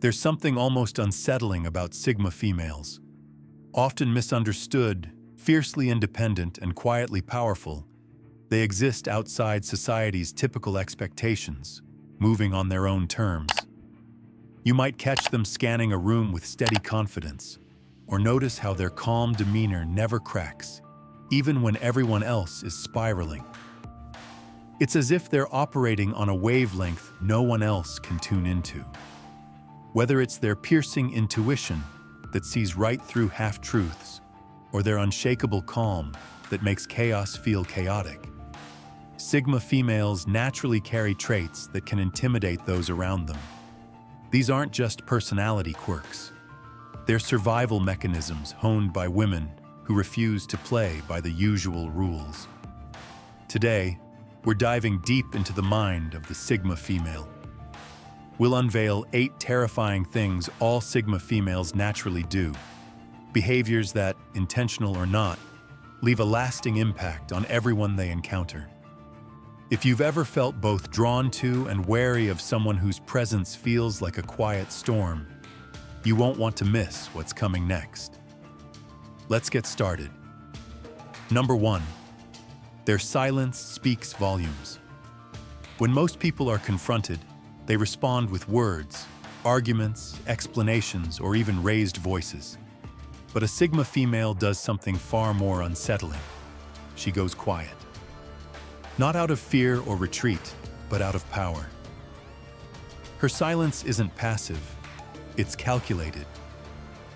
There's something almost unsettling about Sigma females. Often misunderstood, fiercely independent, and quietly powerful, they exist outside society's typical expectations, moving on their own terms. You might catch them scanning a room with steady confidence, or notice how their calm demeanor never cracks, even when everyone else is spiraling. It's as if they're operating on a wavelength no one else can tune into. Whether it's their piercing intuition that sees right through half-truths, or their unshakable calm that makes chaos feel chaotic, Sigma females naturally carry traits that can intimidate those around them. These aren't just personality quirks. They're survival mechanisms honed by women who refuse to play by the usual rules. Today, we're diving deep into the mind of the Sigma female. We'll unveil 8 terrifying things all Sigma females naturally do, behaviors that, intentional or not, leave a lasting impact on everyone they encounter. If you've ever felt both drawn to and wary of someone whose presence feels like a quiet storm, you won't want to miss what's coming next. Let's get started. Number 1. Their silence speaks volumes. When most people are confronted, they respond with words, arguments, explanations, or even raised voices. But a Sigma female does something far more unsettling. She goes quiet. Not out of fear or retreat, but out of power. Her silence isn't passive, it's calculated.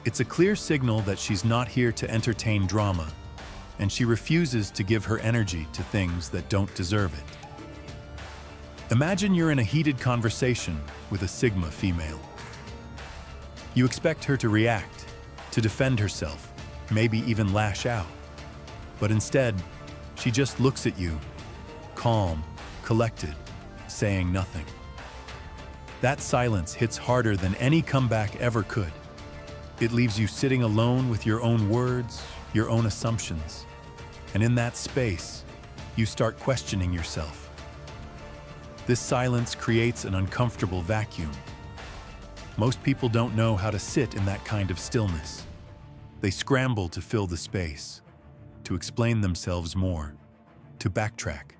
It's a clear signal that she's not here to entertain drama, and she refuses to give her energy to things that don't deserve it. Imagine you're in a heated conversation with a Sigma female. You expect her to react, to defend herself, maybe even lash out. But instead, she just looks at you, calm, collected, saying nothing. That silence hits harder than any comeback ever could. It leaves you sitting alone with your own words, your own assumptions. And in that space, you start questioning yourself. This silence creates an uncomfortable vacuum. Most people don't know how to sit in that kind of stillness. They scramble to fill the space, to explain themselves more, to backtrack.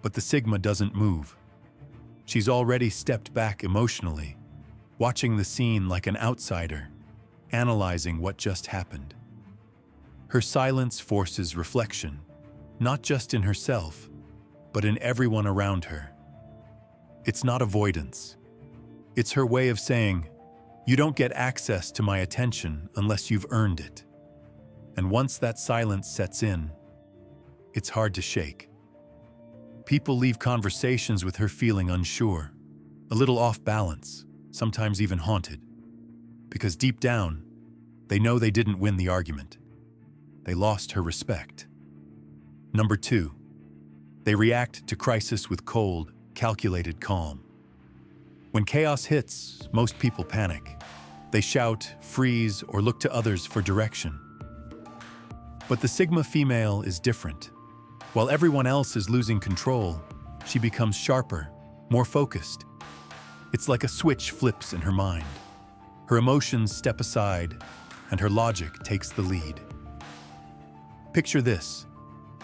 But the Sigma doesn't move. She's already stepped back emotionally, watching the scene like an outsider, analyzing what just happened. Her silence forces reflection, not just in herself, but in everyone around her. It's not avoidance. It's her way of saying, "You don't get access to my attention unless you've earned it." And once that silence sets in, it's hard to shake. People leave conversations with her feeling unsure, a little off balance, sometimes even haunted. Because deep down, they know they didn't win the argument. They lost her respect. Number 2, they react to crisis with cold, calculated calm. When chaos hits, most people panic. They shout, freeze, or look to others for direction. But the Sigma female is different. While everyone else is losing control, she becomes sharper, more focused. It's like a switch flips in her mind. Her emotions step aside, and her logic takes the lead. Picture this.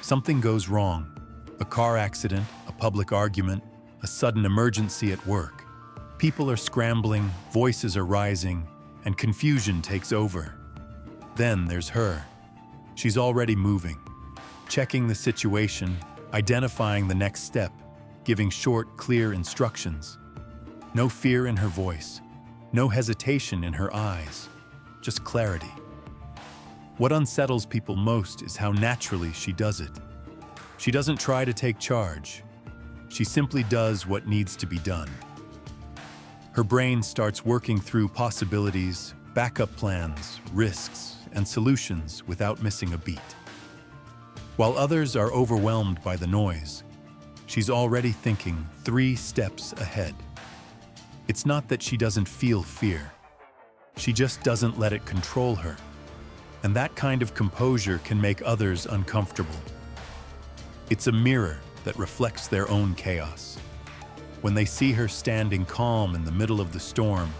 Something goes wrong. A car accident, a public argument, a sudden emergency at work. People are scrambling, voices are rising, and confusion takes over. Then there's her. She's already moving, checking the situation, identifying the next step, giving short, clear instructions. No fear in her voice, no hesitation in her eyes, just clarity. What unsettles people most is how naturally she does it. She doesn't try to take charge. She simply does what needs to be done. Her brain starts working through possibilities, backup plans, risks, and solutions without missing a beat. While others are overwhelmed by the noise, she's already thinking 3 steps ahead. It's not that she doesn't feel fear. She just doesn't let it control her. And that kind of composure can make others uncomfortable. It's a mirror that reflects their own chaos. When they see her standing calm in the middle of the storm,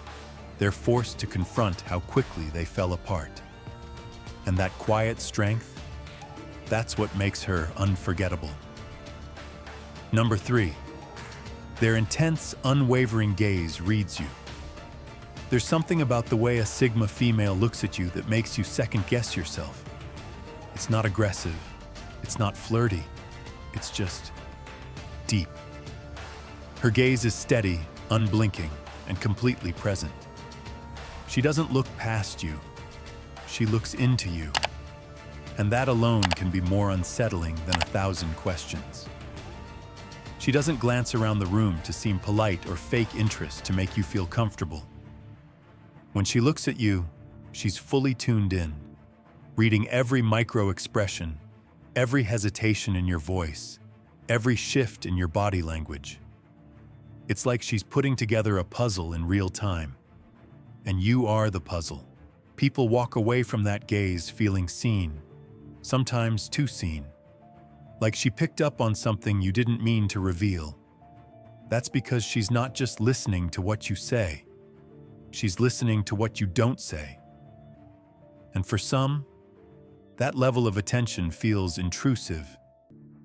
they're forced to confront how quickly they fell apart. And that quiet strength, that's what makes her unforgettable. Number 3. Their intense, unwavering gaze reads you. There's something about the way a Sigma female looks at you that makes you second-guess yourself. It's not aggressive, it's not flirty, it's just deep. Her gaze is steady, unblinking, and completely present. She doesn't look past you, she looks into you. And that alone can be more unsettling than 1,000 questions. She doesn't glance around the room to seem polite or fake interest to make you feel comfortable. When she looks at you, she's fully tuned in, reading every micro-expression, every hesitation in your voice, every shift in your body language. It's like she's putting together a puzzle in real time. And you are the puzzle. People walk away from that gaze feeling seen, sometimes too seen. Like she picked up on something you didn't mean to reveal. That's because she's not just listening to what you say. She's listening to what you don't say. And for some, that level of attention feels intrusive,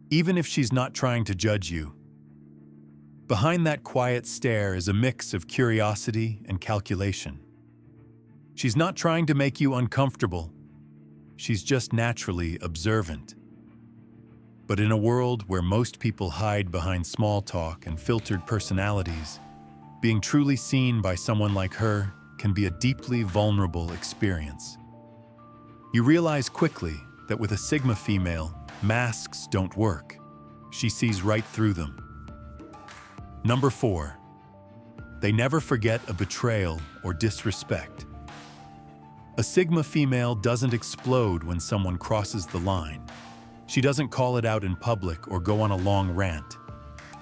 even if she's not trying to judge you. Behind that quiet stare is a mix of curiosity and calculation. She's not trying to make you uncomfortable. She's just naturally observant. But in a world where most people hide behind small talk and filtered personalities, being truly seen by someone like her can be a deeply vulnerable experience. You realize quickly that with a Sigma female, masks don't work. She sees right through them. Number 4. They never forget a betrayal or disrespect. A Sigma female doesn't explode when someone crosses the line. She doesn't call it out in public or go on a long rant.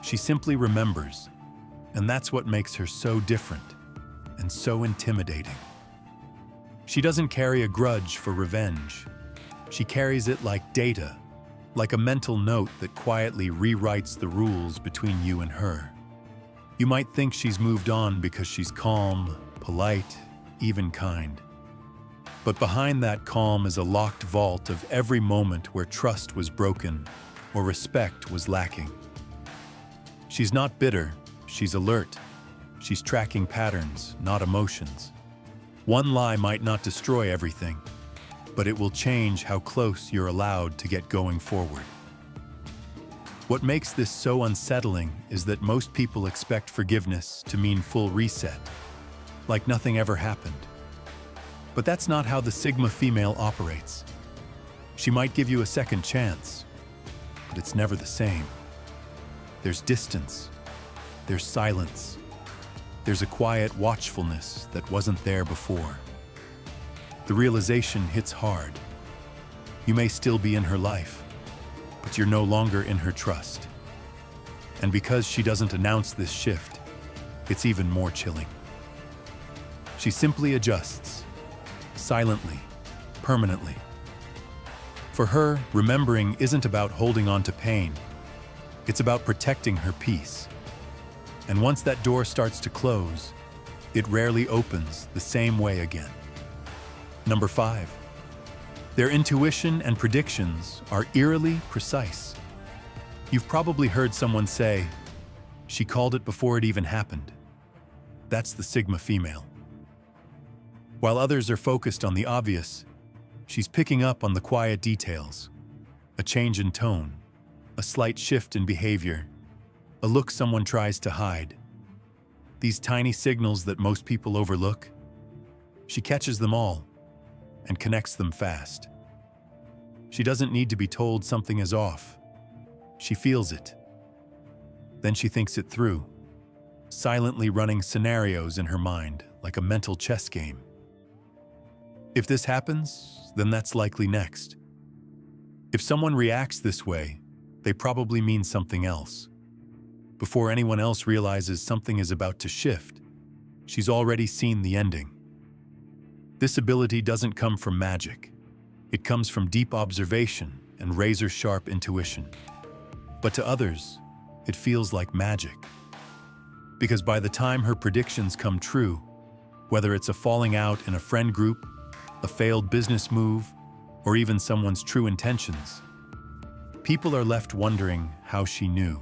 She simply remembers, and that's what makes her so different and so intimidating. She doesn't carry a grudge for revenge. She carries it like data, like a mental note that quietly rewrites the rules between you and her. You might think she's moved on because she's calm, polite, even kind. But behind that calm is a locked vault of every moment where trust was broken or respect was lacking. She's not bitter, she's alert. She's tracking patterns, not emotions. One lie might not destroy everything, but it will change how close you're allowed to get going forward. What makes this so unsettling is that most people expect forgiveness to mean full reset, like nothing ever happened. But that's not how the Sigma female operates. She might give you a second chance, but it's never the same. There's distance, there's silence, there's a quiet watchfulness that wasn't there before. The realization hits hard. You may still be in her life, but you're no longer in her trust. And because she doesn't announce this shift, it's even more chilling. She simply adjusts, silently, permanently. For her, remembering isn't about holding on to pain. It's about protecting her peace. And once that door starts to close, it rarely opens the same way again. Number 5. Their intuition and predictions are eerily precise. You've probably heard someone say, "She called it before it even happened." That's the Sigma female. While others are focused on the obvious, she's picking up on the quiet details. A change in tone, a slight shift in behavior, a look someone tries to hide. These tiny signals that most people overlook, she catches them all and connects them fast. She doesn't need to be told something is off. She feels it. Then she thinks it through, silently running scenarios in her mind like a mental chess game. If this happens, then that's likely next. If someone reacts this way, they probably mean something else. Before anyone else realizes something is about to shift, she's already seen the ending. This ability doesn't come from magic. It comes from deep observation and razor-sharp intuition. But to others, it feels like magic. Because by the time her predictions come true, Whether it's a falling out in a friend group, a failed business move, or even someone's true intentions, people are left wondering how she knew.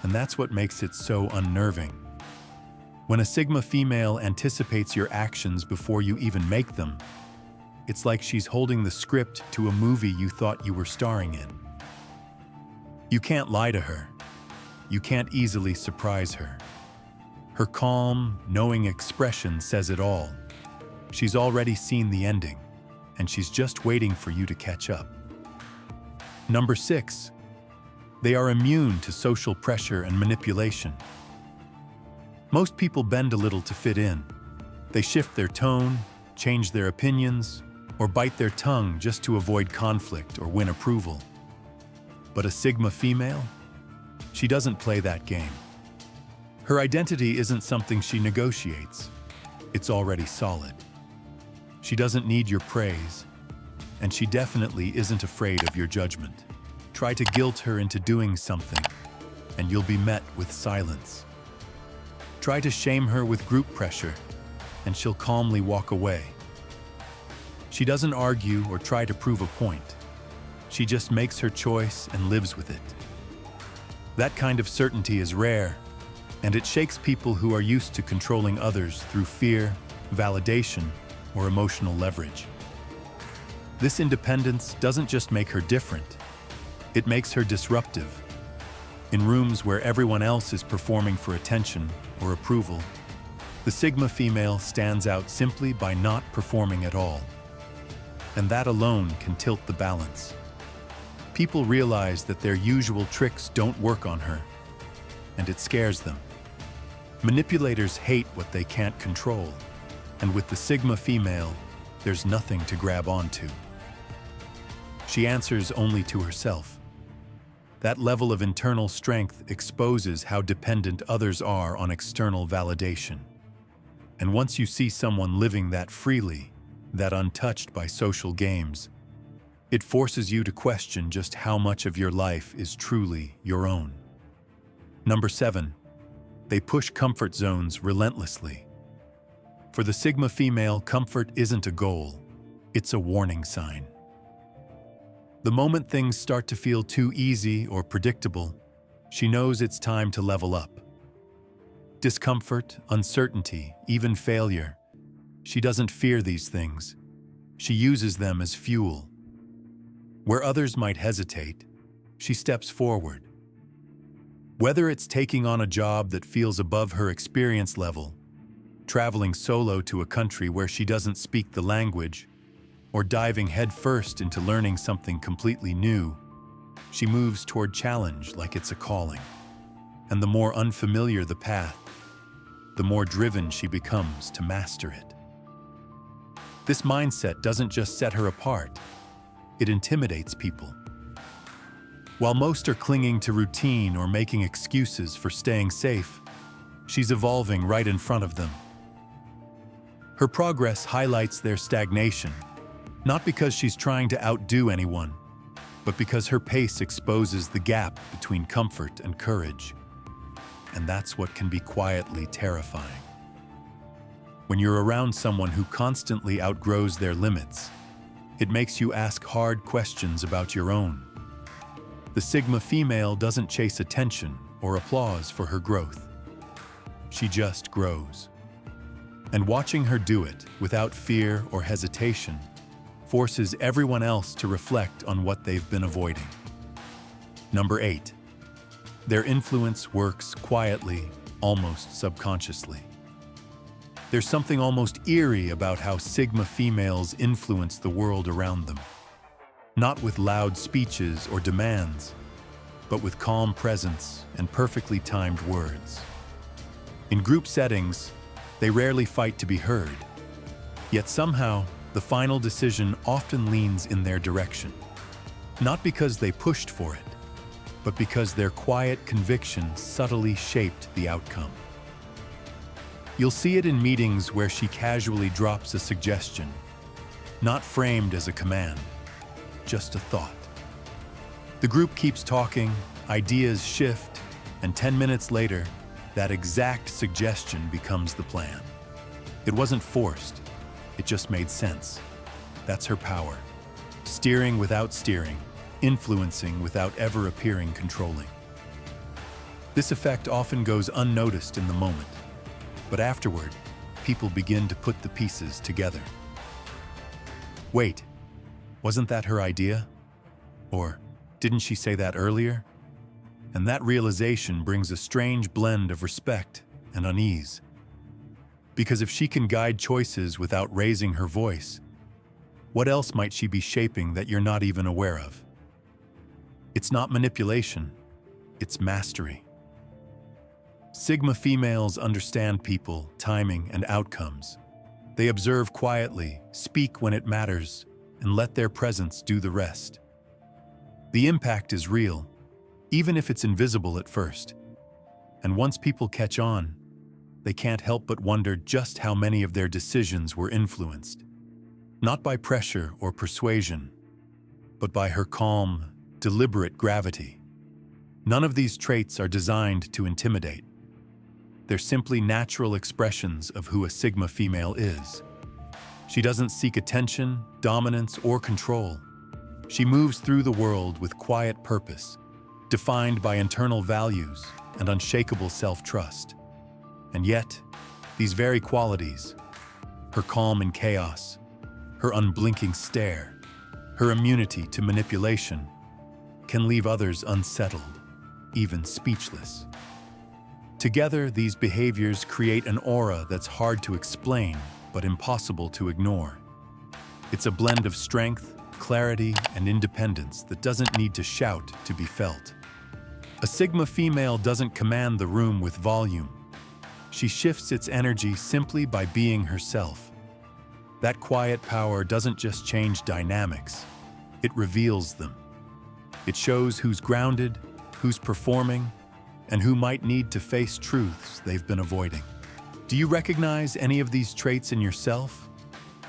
And that's what makes it so unnerving. When a Sigma female anticipates your actions before you even make them, it's like she's holding the script to a movie you thought you were starring in. You can't lie to her. You can't easily surprise her. Her calm, knowing expression says it all. She's already seen the ending, and she's just waiting for you to catch up. Number 6, they are immune to social pressure and manipulation. Most people bend a little to fit in. They shift their tone, change their opinions, or bite their tongue just to avoid conflict or win approval. But a Sigma female? She doesn't play that game. Her identity isn't something she negotiates. It's already solid. She doesn't need your praise, and she definitely isn't afraid of your judgment. Try to guilt her into doing something, and you'll be met with silence. Try to shame her with group pressure, and she'll calmly walk away. She doesn't argue or try to prove a point. She just makes her choice and lives with it. That kind of certainty is rare, and it shakes people who are used to controlling others through fear, validation, or emotional leverage. This independence doesn't just make her different, it makes her disruptive. In rooms where everyone else is performing for attention or approval, the Sigma female stands out simply by not performing at all. And that alone can tilt the balance. People realize that their usual tricks don't work on her, and it scares them. Manipulators hate what they can't control, and with the Sigma female, there's nothing to grab onto. She answers only to herself. That level of internal strength exposes how dependent others are on external validation. And once you see someone living that freely, that untouched by social games, it forces you to question just how much of your life is truly your own. Number 7, they push comfort zones relentlessly. For the Sigma female, comfort isn't a goal, it's a warning sign. The moment things start to feel too easy or predictable, she knows it's time to level up. Discomfort, uncertainty, even failure. She doesn't fear these things. She uses them as fuel. Where others might hesitate, she steps forward. Whether it's taking on a job that feels above her experience level, traveling solo to a country where she doesn't speak the language, or diving headfirst into learning something completely new, she moves toward challenge like it's a calling. And the more unfamiliar the path, the more driven she becomes to master it. This mindset doesn't just set her apart, it intimidates people. While most are clinging to routine or making excuses for staying safe, she's evolving right in front of them. Her progress highlights their stagnation, not because she's trying to outdo anyone, but because her pace exposes the gap between comfort and courage. And that's what can be quietly terrifying. When you're around someone who constantly outgrows their limits, it makes you ask hard questions about your own. The Sigma female doesn't chase attention or applause for her growth. She just grows. And watching her do it without fear or hesitation forces everyone else to reflect on what they've been avoiding. Number 8, their influence works quietly, almost subconsciously. There's something almost eerie about how Sigma females influence the world around them. Not with loud speeches or demands, but with calm presence and perfectly timed words. In group settings, they rarely fight to be heard. Yet somehow, the final decision often leans in their direction. Not because they pushed for it, but because their quiet conviction subtly shaped the outcome. You'll see it in meetings where she casually drops a suggestion, not framed as a command, just a thought. The group keeps talking, ideas shift, and 10 minutes later, that exact suggestion becomes the plan. It wasn't forced, it just made sense. That's her power. Steering without steering, influencing without ever appearing controlling. This effect often goes unnoticed in the moment, but afterward, people begin to put the pieces together. Wait, wasn't that her idea? Or didn't she say that earlier? And that realization brings a strange blend of respect and unease. Because if she can guide choices without raising her voice, what else might she be shaping that you're not even aware of? It's not manipulation, it's mastery. Sigma females understand people, timing, and outcomes. They observe quietly, speak when it matters, and let their presence do the rest. The impact is real, even if it's invisible at first. And once people catch on, they can't help but wonder just how many of their decisions were influenced. Not by pressure or persuasion, but by her calm, deliberate gravity. None of these traits are designed to intimidate. They're simply natural expressions of who a Sigma female is. She doesn't seek attention, dominance, or control. She moves through the world with quiet purpose, defined by internal values and unshakable self-trust. And yet, these very qualities, her calm in chaos, her unblinking stare, her immunity to manipulation, can leave others unsettled, even speechless. Together, these behaviors create an aura that's hard to explain, but impossible to ignore. It's a blend of strength, clarity, and independence that doesn't need to shout to be felt. A Sigma female doesn't command the room with volume. She shifts its energy simply by being herself. That quiet power doesn't just change dynamics, it reveals them. It shows who's grounded, who's performing, and who might need to face truths they've been avoiding. Do you recognize any of these traits in yourself?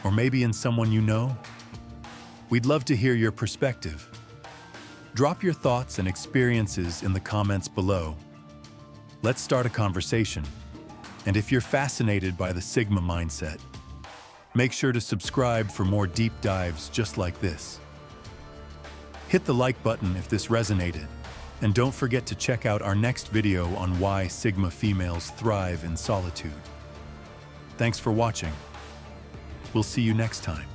Or maybe in someone you know? We'd love to hear your perspective. Drop your thoughts and experiences in the comments below. Let's start a conversation. And if you're fascinated by the Sigma mindset, make sure to subscribe for more deep dives just like this. Hit the like button if this resonated, and don't forget to check out our next video on why Sigma females thrive in solitude. Thanks for watching. We'll see you next time.